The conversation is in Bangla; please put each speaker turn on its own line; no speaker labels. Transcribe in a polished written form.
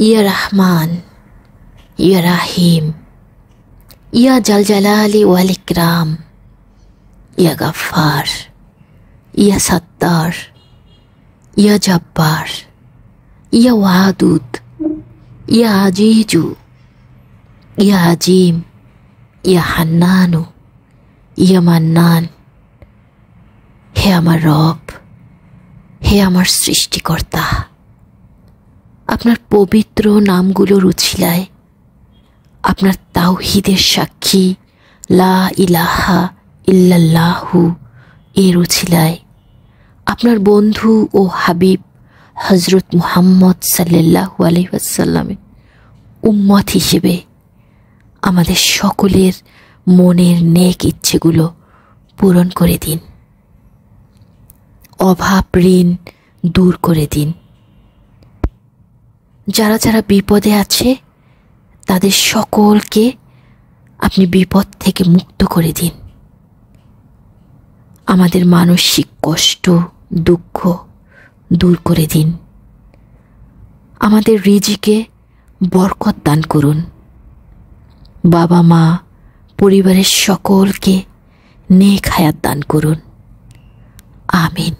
ইয়া রহমান, ইয়া রাহিম, ইয়া জাল জালালি ওয়াল ইকরাম, ইয়া গফফার, ইয়া সত্তার, ইয়া জব্বার, ইয়া ওয়াদুদ, ইয়া আজিজু, ইয়া আজিম, ইয়া হান্নানু, ইয়া মান্নান। হে আমার রব, হে আমার সৃষ্টিকর্তা, আপনার পবিত্র নামগুলোর উছিলায়, আপনার তাওহীদের সাক্ষী লা ইলাহা ইল্লাল্লাহু এর উছিলায়, আপনার বন্ধু ও হাবিব হযরত মুহাম্মদ সাল্লাল্লাহু আলাইহি ওয়াসাল্লামের উম্মত হিসেবে আমাদের সকলের মনের নেক ইচ্ছেগুলো পূরণ করে দিন। অভাব ঋণ দূর করে দিন। যারা যারা বিপদে আছে তাদের সকলকে আপনি বিপদ থেকে মুক্ত করে দিন। আমাদের মানসিক কষ্ট দুঃখ দূর করে দিন। আমাদের রিজিকে বরকত দান করুন। বাবা মা পরিবারের সকলকে নেক হায়াত দান করুন। আমিন।